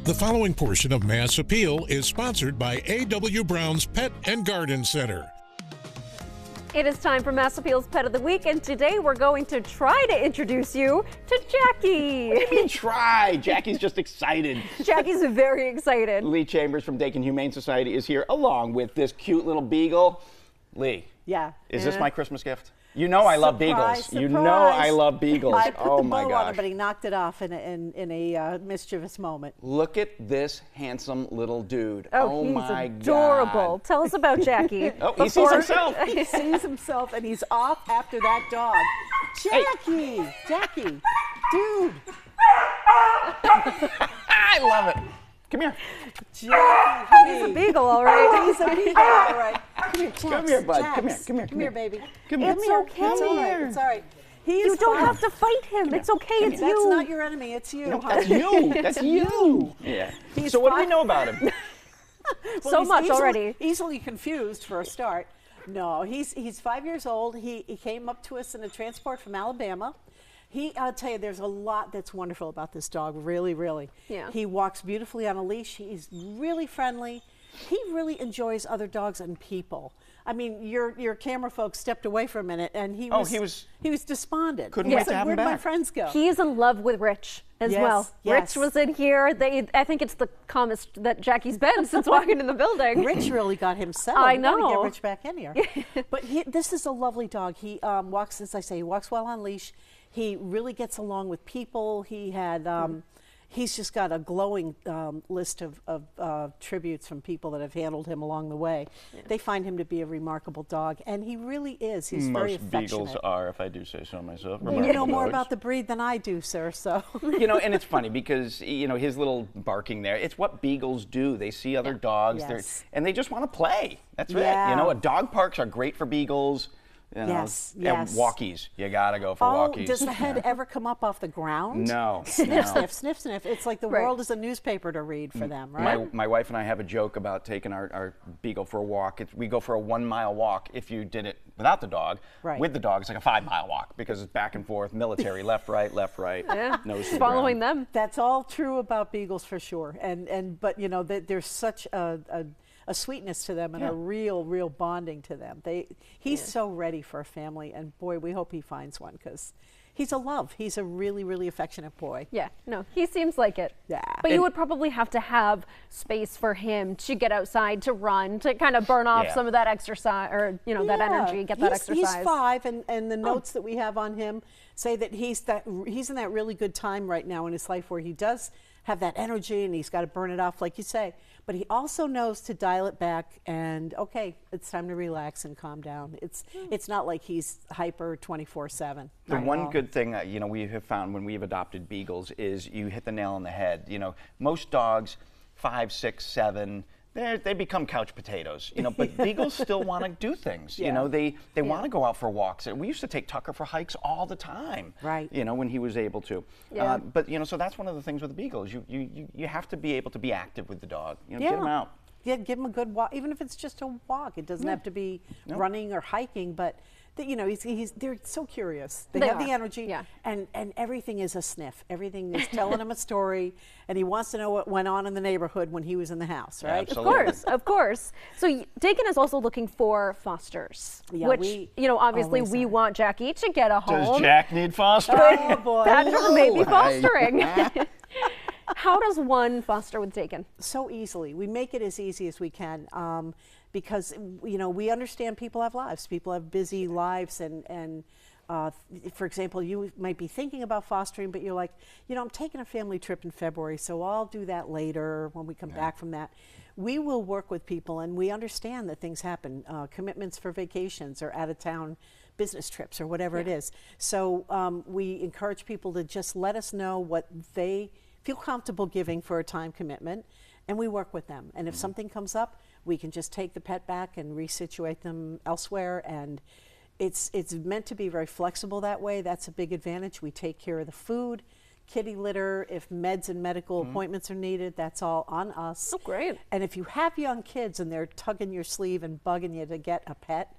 The following portion of Mass Appeal is sponsored by A.W. Brown's Pet and Garden Center. It is time for Mass Appeal's Pet of the Week, and today we're going to try to introduce you to Jacky. What do you mean try? Jacky's just excited. Jacky's very excited. Lee Chambers from Dakin Humane Society is here along with this cute little beagle. Lee. Yeah. Is this my Christmas gift? You know I love beagles. Surprise. You know I love beagles. I put oh the my bow gosh. on him, but he knocked it off in a mischievous moment. Look at this handsome little dude. Oh, he's my adorable. God. Tell us about Jackie. Oh, he sees himself. He sees himself, and he's off after that dog. Jackie! Hey. Jackie! Dude! I love it. Come here. Jackie! He's a beagle, all right. He's a beagle, all right. Come here, Jax. Come here, bud. Jax. Come here. Come here. Come here, baby. Come here. It's okay. It's all right. It's all right. You don't have to fight him. It's okay. It's That's you. not your enemy. It's you. No, that's you. That's you. Yeah. So what do we know about him? Well, so he's much already. Easily confused for a start. No, he's 5 years old. He came up to us in a transport from Alabama. I'll tell you, there's a lot that's wonderful about this dog, really, really. Yeah. He walks beautifully on a leash. He's really friendly. He really enjoys other dogs and people. I mean, your camera folks stepped away for a minute, and he was despondent. Couldn't He wait said, to have him "Where'd my back." friends go?" He is in love with Rich as Yes, well. yes. Rich was in here. I think it's the calmest that Jackie's been since walking in the building. Rich really got himself. I We gotta know. get Rich back in here. But this is a lovely dog. He walks, as I say, he walks well on leash. He really gets along with people. He had, he's just got a glowing list of tributes from people that have handled him along the way. Yeah. They find him to be a remarkable dog, and he really is. He's very affectionate. Most beagles are, if I do say so myself. You know more about the breed than I do, sir. So you know, and it's funny because his little barking there. It's what beagles do. They see other dogs, and they just want to play. That's it. You know, dog parks are great for beagles. You know, yes. And walkies. You gotta go for walkies. Does the head ever come up off the ground? No. Sniff, sniff, sniff, sniff. It's like the world is a newspaper to read for them, right? My wife and I have a joke about taking our beagle for a walk. We go for a 1 mile walk if you did it without the dog. Right. With the dog, it's like a 5 mile walk because it's back and forth, military, left, right, Yeah. nose to the Following ground. them. That's all true about beagles for sure. But you know, there's such a sweetness to them and a real bonding to them. He's so ready for a family, and boy, we hope he finds one because he's a love. He's a really affectionate boy. Yeah, no, he seems like it. Yeah. But you would probably have to have space for him to get outside, to run, to kind of burn off some of that exercise, or that energy, get that exercise. He's 5, and the notes that we have on him say that he's in that really good time right now in his life where he does have that energy and he's got to burn it off, like you say. But he also knows to dial it back and, okay, it's time to relax and calm down. It's not like he's hyper 24/7. The one good thing we have found when we've adopted beagles is you hit the nail on the head. Most dogs, 5, 6, 7, they become couch potatoes. But beagles still want to do things. They want to go out for walks. We used to take Tucker for hikes all the time. Right. When he was able to. Yeah. But so that's one of the things with the beagles. You have to be able to be active with the dog. Get him out. Yeah, give him a good walk, even if it's just a walk. It doesn't have to be running or hiking, but they're so curious. They have the energy, and everything is a sniff. Everything is telling him a story, and he wants to know what went on in the neighborhood when he was in the house, right? Absolutely. Of course. So Dakin is also looking for fosters, which obviously we want Jackie to get a home. Does Jack need fostering? Oh boy, Patrick may be fostering. How does one foster with Dakin? So easily. We make it as easy as we can. Because we understand people have lives. People have busy lives, and for example, you might be thinking about fostering, but you're like, I'm taking a family trip in February, so I'll do that later when we come back from that. We will work with people, and we understand that things happen, commitments for vacations or out-of-town business trips or whatever it is. So we encourage people to just let us know what they feel comfortable giving for a time commitment, and we work with them. And if something comes up, we can just take the pet back and resituate them elsewhere, and it's meant to be very flexible that way. That's a big advantage. We take care of the food, kitty litter, if meds and medical appointments are needed, that's all on us. Oh, great. And if you have young kids and they're tugging your sleeve and bugging you to get a pet,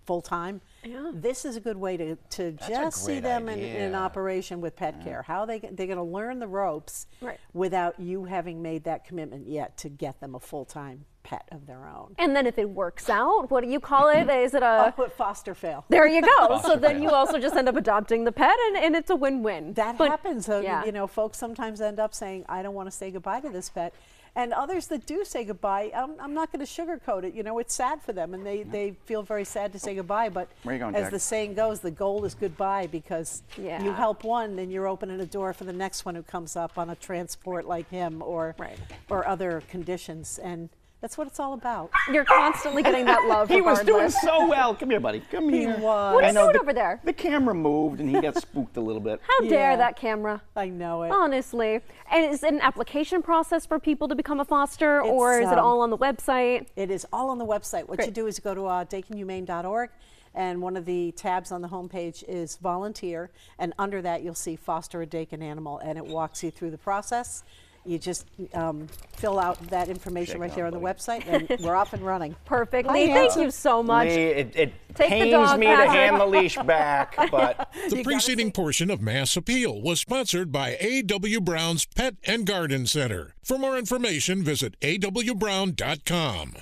full time. Yeah. This is a good way to just see them in operation with pet care. How they're going to learn the ropes without you having made that commitment yet to get them a full-time pet of their own. And then if it works out, what do you call it? Is it a foster fail? There you go. So then you also just end up adopting the pet, and it's a win-win. That happens. You know, folks sometimes end up saying, I don't want to say goodbye to this pet. And others that do say goodbye, I'm not going to sugarcoat it. You know, it's sad for them, and they feel very sad to say goodbye. But Where you going, as Jack? the saying goes, the goal is goodbye, because you help one, then you're opening a door for the next one who comes up on a transport like him or other conditions. And that's what it's all about. You're constantly getting that love. He was doing so well. Come here, buddy. Come here. He was. What are you doing over there? The camera moved, and he got spooked a little bit. How dare that camera? I know it. Honestly. And is it an application process for people to become a foster, or is it all on the website? It is all on the website. What you do is go to dakinhumane.org, and one of the tabs on the homepage is volunteer, and under that you'll see foster a Dakin animal, and it walks you through the process. You just fill out that information right there on the website, and we're off and running. Perfect. Lee, thank you so much. Lee, it pains me to hand the leash back, but... The preceding portion of Mass Appeal was sponsored by A.W. Brown's Pet and Garden Center. For more information, visit awbrown.com.